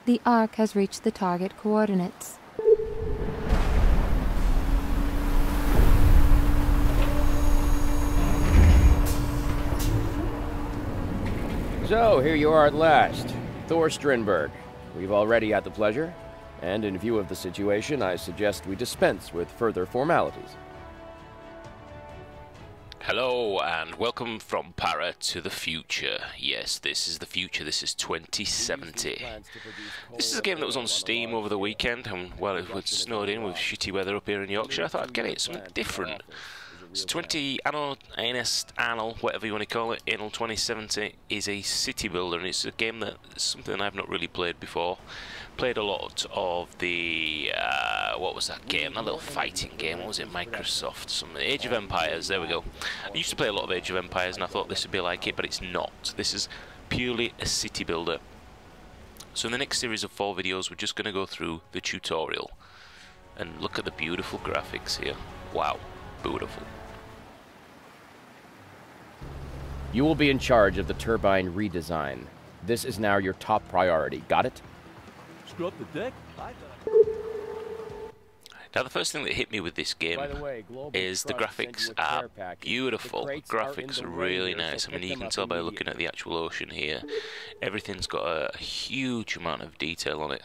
The arc has reached the target coordinates. So, here you are at last. Thor Strindberg. We've already had the pleasure, and in view of the situation, I suggest we dispense with further formalities. Hello and welcome from Para to the future. Yes, this is the future. This is 2070. This is a game that was on Steam over the weekend, and while it was snowed in with shitty weather up here in Yorkshire, I thought I'd get it something different. So Anno, whatever you want to call it, Anno 2070 is a city builder, and it's a game that is something I've not really played before. Played a lot of the, what was that game? That little fighting game, what was it, Microsoft? Some Age of Empires, there we go. I used to play a lot of Age of Empires, and I thought this would be like it, but it's not. This is purely a city builder. So in the next series of 4 videos, we're just going to go through the tutorial. And look at the beautiful graphics here. Wow, beautiful. You will be in charge of the turbine redesign. This is now your top priority. Got it? Screw up the deck? Now the first thing that hit me with this game is the graphics are beautiful. The graphics are really nice. I mean, you can tell by looking at the actual ocean here. Everything's got a huge amount of detail on it.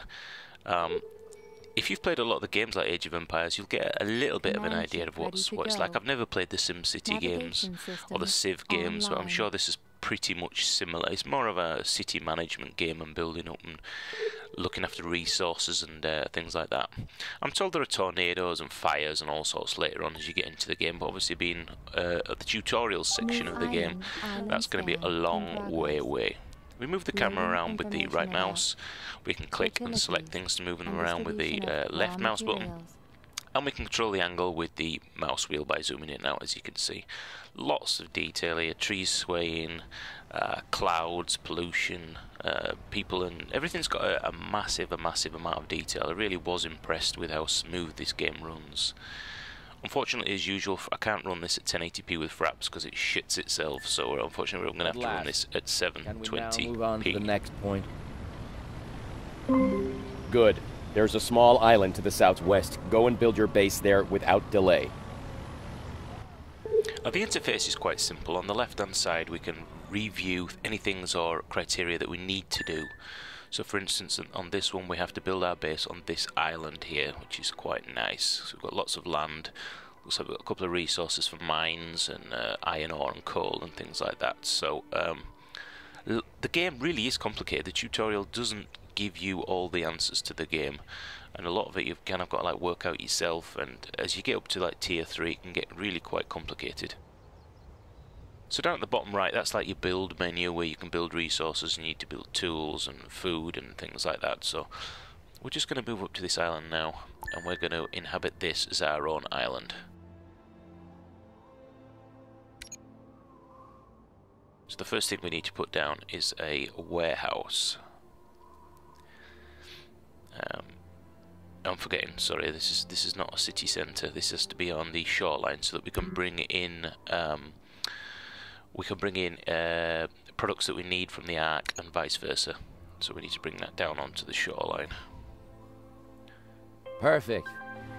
If you've played a lot of the games like Age of Empires, you'll get a little bit of an idea of what it's like. I've never played the SimCity games or the Civ games, but I'm sure this is pretty much similar. It's more of a city management game and building up and looking after resources and things like that. I'm told there are tornadoes and fires and all sorts later on as you get into the game, but obviously being at the tutorial section of the game, that's going to be a long way away. We move the camera around with the right mouse. We can click and select things to move them around with the left mouse button. And we can control the angle with the mouse wheel by zooming in and out, as you can see. Lots of detail here, trees swaying, clouds, pollution, people, and everything's got a massive amount of detail. I really was impressed with how smooth this game runs. Unfortunately, as usual, I can't run this at 1080p with fraps because it shits itself, so unfortunately we're going to have to run this at 720p. Can we now move on to the next point? Good. There's a small island to the southwest. Go and build your base there without delay. Now, the interface is quite simple. On the left-hand side, we can review any things or criteria that we need to do. So, for instance, on this one, we have to build our base on this island here, which is quite nice. So we've got lots of land. Looks like we've got a couple of resources for mines and iron ore and coal and things like that. So, the game really is complicated. The tutorial doesn't give you all the answers to the game, and a lot of it you've kind of got to like work out yourself, and as you get up to like tier 3 it can get really quite complicated. So down at the bottom right, that's like your build menu where you can build resources and you need to build tools and food and things like that. So we're just going to move up to this island now, and we're going to inhabit this as our own island. So the first thing we need to put down is a warehouse. I'm forgetting, sorry, this is not a city centre. This has to be on the shoreline so that we can bring in products that we need from the Ark and vice versa. So we need to bring that down onto the shoreline. Perfect.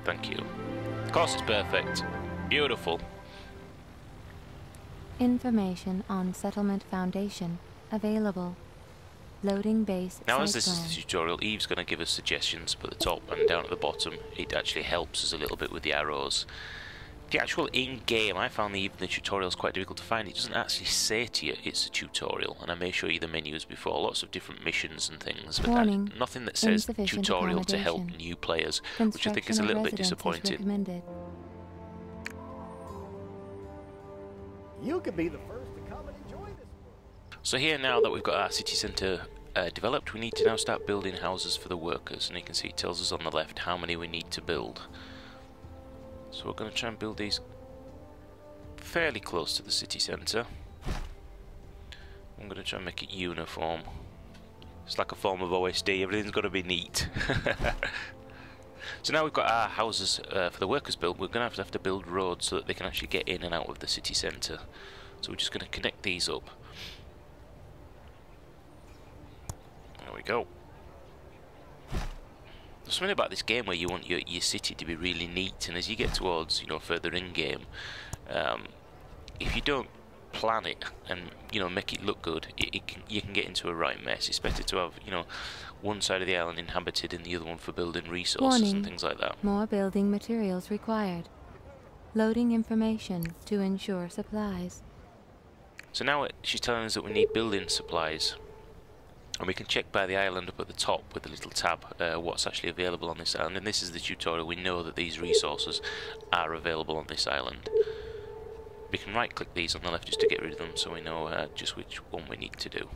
Thank you. Of course it's perfect. Beautiful. Information on Settlement Foundation available. Loading base. Now, as this is the tutorial, Eve's going to give us suggestions, but at the top and down at the bottom, it actually helps us a little bit with the arrows. The actual in-game, I found even the tutorial is quite difficult to find. It doesn't actually say to you it's a tutorial, and I may show you the menus before, lots of different missions and things, but nothing that says tutorial to help new players, which I think is a little bit disappointing. You could be the first to come and enjoy this. So here, now that we've got our city centre developed, we need to now start building houses for the workers, and you can see it tells us on the left how many we need to build. So we're going to try and build these fairly close to the city centre. I'm going to try and make it uniform. It's like a form of OSD, everything's got to be neat. So now we've got our houses for the workers built, we're going to have to build roads so that they can actually get in and out of the city centre. So we're just going to connect these up. There we go. something about this game where you want your city to be really neat, and as you get towards, you know, further in game, if you don't plan it and, you know, make it look good, you can get into a right mess. It's better to have, you know, one side of the island inhabited and the other one for building resources and things like that. More building materials required. Loading information to ensure supplies. So now she's telling us that we need building supplies, and we can check by the island up at the top with the little tab what's actually available on this island. And this is the tutorial. We know that these resources are available on this island. We can right click these on the left just to get rid of them, so we know just which one we need to do.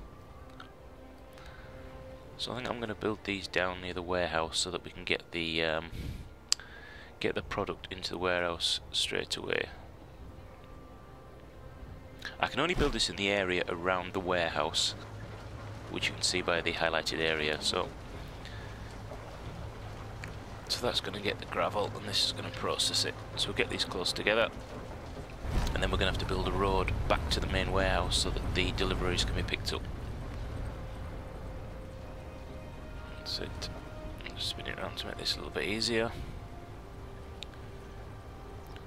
So I think I'm going to build these down near the warehouse so that we can get the product into the warehouse straight away. I can only build this in the area around the warehouse, which you can see by the highlighted area. So that's going to get the gravel, and this is going to process it. So we'll get these close together, and then we're going to have to build a road back to the main warehouse so that the deliveries can be picked up. That's it. Just spin it around to make this a little bit easier.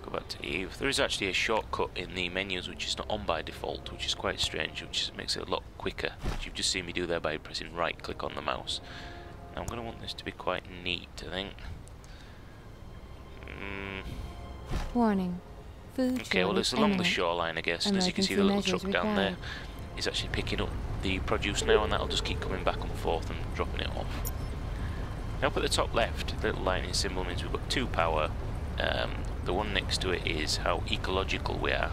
Go back to Eve. There is actually a shortcut in the menus which is not on by default, which is quite strange, which makes it a lot quicker, which you've just seen me do there by pressing right click on the mouse. Now I'm going to want this to be quite neat, I think. Warning. Food okay, well it's along the shoreline, I guess, and as you can see the little truck down there is actually picking up the produce now, and that'll just keep coming back and forth and dropping it off. Now up at the top left, the little lightning symbol means we've got 2 power. The one next to it is how ecological we are,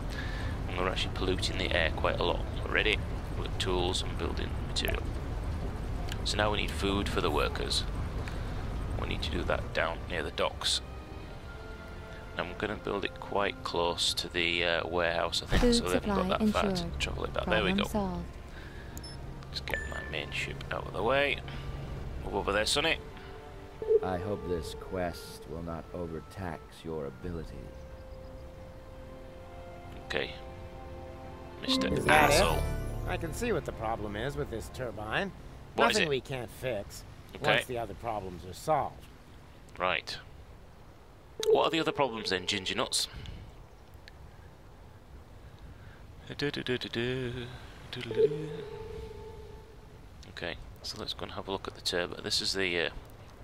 and we're actually polluting the air quite a lot already with tools and building material. So now we need food for the workers. We need to do that down near the docks. I'm going to build it quite close to the warehouse, I think, food so they haven't got that ensured. far to travel it back. There we go. Let's get my main ship out of the way. Move over there, Sonny. I hope this quest will not overtax your abilities. Okay. Mr. Is that Asshole. it? I can see what the problem is with this turbine. What is Nothing it? we can't fix Okay. once the other problems are solved. Right. What are the other problems then, Ginger Nuts? Okay, so let's go and have a look at the turbine. This is the,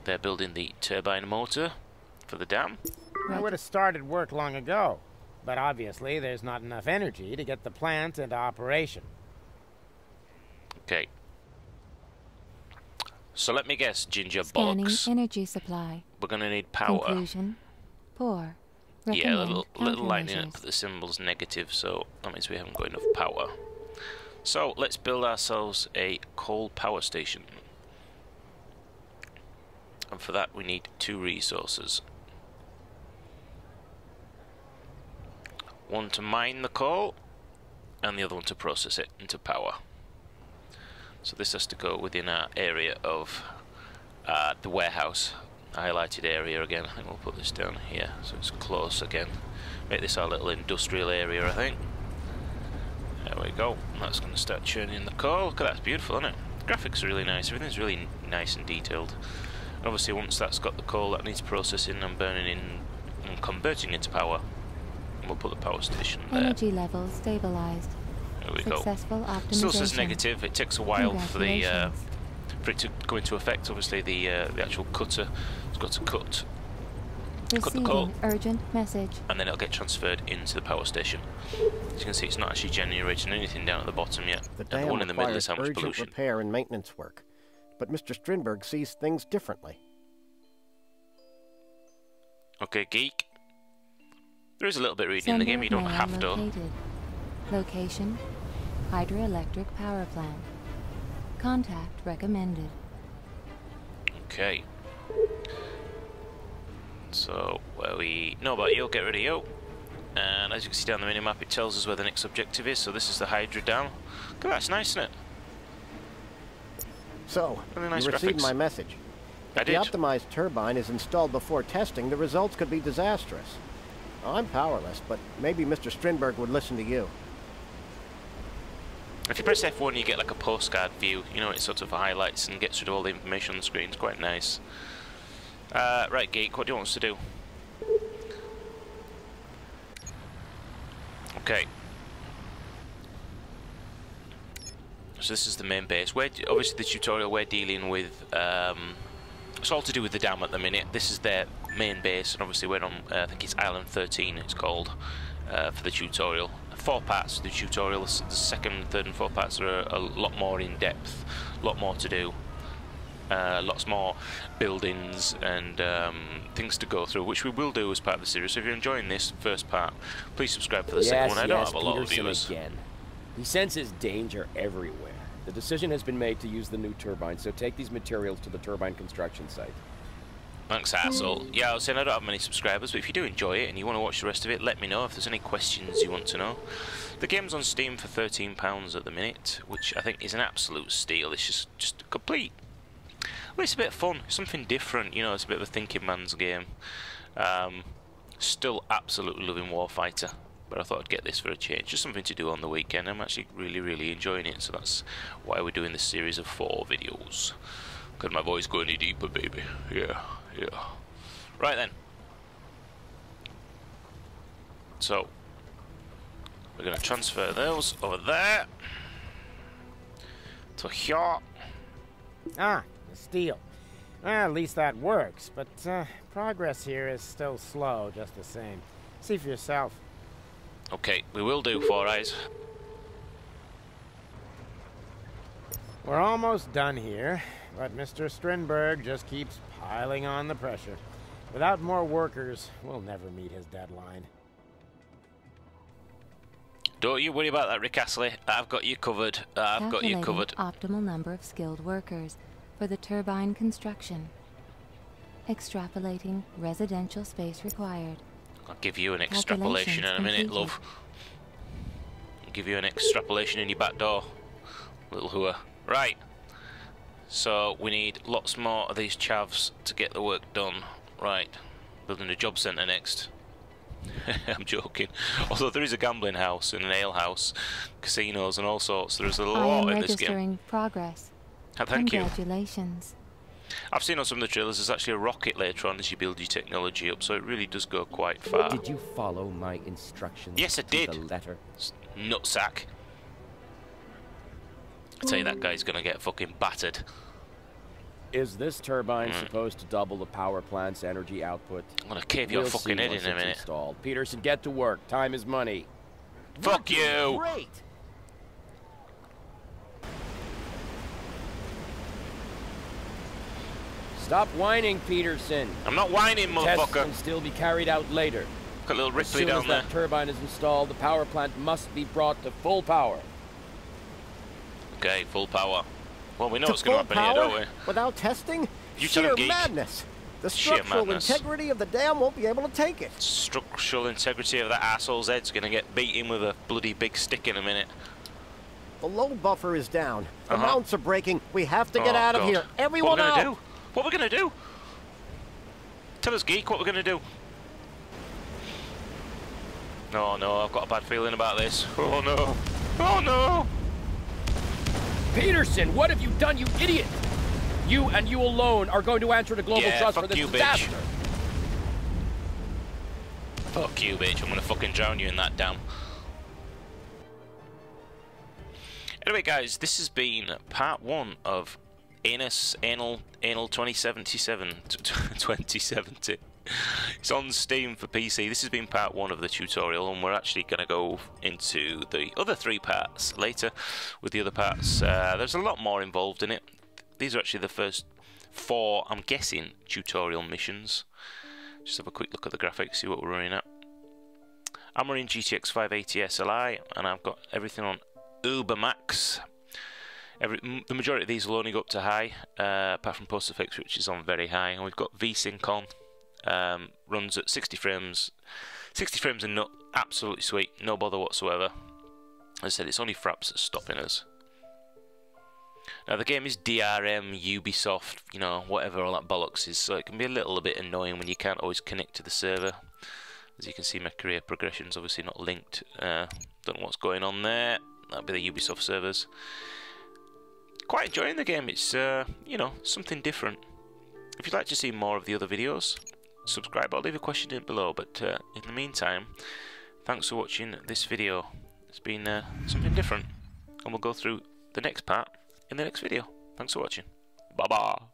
they're building the turbine motor for the dam. I would have started work long ago, but obviously there's not enough energy to get the plant into operation. Okay. So let me guess, Ginger Scanning Bollocks. energy supply. We're going to need power. Conclusion. Poor. Yeah, the Recommend little lightning countermeasures. put the symbol's negative, so that means we haven't got enough power. So let's build ourselves a coal power station. And for that we need 2 resources. One to mine the coal, and the other one to process it into power. So this has to go within our area of the warehouse. Highlighted area again. I think we'll put this down here so it's close again. Make this our little industrial area, I think. There we go. And that's going to start churning the coal. Look at that, it's beautiful, isn't it? The graphics are really nice. Everything's really nice and detailed. And obviously, once that's got the coal, that needs processing and burning in and converting into power. And we'll put the power station there. Energy levels stabilized. There we go. Successful optimization. Still says negative. It takes a while for the Congratulations. for it to go into effect. Obviously, the actual cutter has got to cut the Receiving coal, urgent message. and then it'll get transferred into the power station. As you can see, it's not actually generating anything down at the bottom yet. The And dam the one in the middle is requires how much urgent pollution. repair and maintenance work, but Mr. Strindberg sees things differently. Okay, geek. There is a little bit of reading in the game. You don't Sender have to. located. Location: hydroelectric power plant. Contact recommended. Okay. So, where we know about you, get rid of you. And as you can see down the minimap, it tells us where the next objective is. So this is the Hydra Dam. Look at that, it's nice, isn't it? So, Really nice you received graphics. my message. I If the did. optimized turbine is installed before testing, the results could be disastrous. I'm powerless, but maybe Mr. Strindberg would listen to you. If you press F1, you get like a postcard view. You know, it sort of highlights and gets rid of all the information on the screen. It's quite nice. Right, Geek, what do you want us to do? Okay. So this is the main base. Obviously the tutorial we're dealing with, it's all to do with the dam at the minute. This is their main base, and obviously we're on, I think it's Island 13 it's called, for the tutorial. 4 parts of the tutorial. The second, third and fourth parts are a lot more in depth, a lot more to do. Lots more buildings and things to go through, which we will do as part of the series. So if you're enjoying this first part, please subscribe for the second one. I don't have a lot of viewers. Again. He senses danger everywhere. The decision has been made to use the new turbine, so take these materials to the turbine construction site. Thanks, asshole. Yeah, I was saying I don't have many subscribers, but if you do enjoy it and you want to watch the rest of it, let me know if there's any questions you want to know. The game's on Steam for £13 at the minute, which I think is an absolute steal. It's just complete. Well, it's a bit of fun, something different, you know, it's a bit of a thinking man's game. Still absolutely loving Warfighter, but I thought I'd get this for a change, just something to do on the weekend. I'm actually really enjoying it, so that's why we're doing this series of 4 videos. Could my voice go any deeper, baby? Yeah. Right then. So, we're going to transfer those over there to here. Ah, the steel. Well, at least that works, but progress here is still slow just the same. See for yourself. Okay, we will do, Four Eyes. We're almost done here, but Mr. Strindberg just keeps piling on the pressure. Without more workers, we'll never meet his deadline. Don't you worry about that, Rick Astley. I've got you covered. I've got you covered. Optimal number of skilled workers for the turbine construction. Extrapolating residential space required. I'll give you an extrapolation in a minute, love. I'll give you an extrapolation in your back door, little hooer. Right. So we need lots more of these chavs to get the work done. Right. Building a job centre next. I'm joking. Although there is a gambling house and an ale house, casinos and all sorts. There's a lot in this game. Registering progress. Thank you. Congratulations. I've seen on some of the trailers there's actually a rocket later on as you build your technology up, so it really does go quite far. Did you follow my instructions? Yes, I did. To the letter? Nutsack. I tell you, that guy's gonna get fucking battered. Is this turbine supposed to double the power plant's energy output? I'm gonna cave your fucking head in a minute. Installed. Peterson, get to work. Time is money. Fuck you! Great! Stop whining, Peterson. I'm not whining, Tests motherfucker. can still be carried out later. Got a little As Ripley soon down as there. that turbine is installed, the power plant must be brought to full power. Okay, full power. Well, we know To what's going to full happen power? here, don't we? Without testing? You tell Sheer him, geek. madness. The Sheer structural madness. integrity of the dam won't be able to take it. Structural integrity of that asshole's head's going to get beaten with a bloody big stick in a minute. The load buffer is down. The mounts are breaking. We have to get Oh, out of God. here. Everyone What are we out. going to do? What are we going to do? Tell us, geek, what we're going to do. No, no, I've got a bad feeling about this. Oh, no. Oh, no. Peterson, what have you done, you idiot? You and you alone are going to answer to Global Trust for this disaster. Fuck you, bitch. I'm going to fucking drown you in that dam. Anyway, guys, this has been part 1 of Anno 2070. It's on Steam for PC. This has been part 1 of the tutorial, and we're actually going to go into the other 3 parts later with the other parts. There's a lot more involved in it. These are actually the first 4, I'm guessing, tutorial missions. Just have a quick look at the graphics, see what we're running at. I'm running GTX 580 SLI, and I've got everything on Uber Max. The majority of these will only go up to high, apart from Post Effects, which is on very high. And we've got VSync on, runs at 60 frames. 60 frames and absolutely sweet, no bother whatsoever. As I said, it's only fraps that's stopping us. Now the game is DRM, Ubisoft, you know, whatever all that bollocks is, so it can be a little bit annoying when you can't always connect to the server. As you can see, my career progression's obviously not linked. Don't know what's going on there. That'll be the Ubisoft servers. Quite enjoying the game. It's you know, something different. If you'd like to see more of the other videos, subscribe or leave a question in below. But in the meantime, thanks for watching this video. It's been something different, and we'll go through the next part in the next video. Thanks for watching. Bye bye.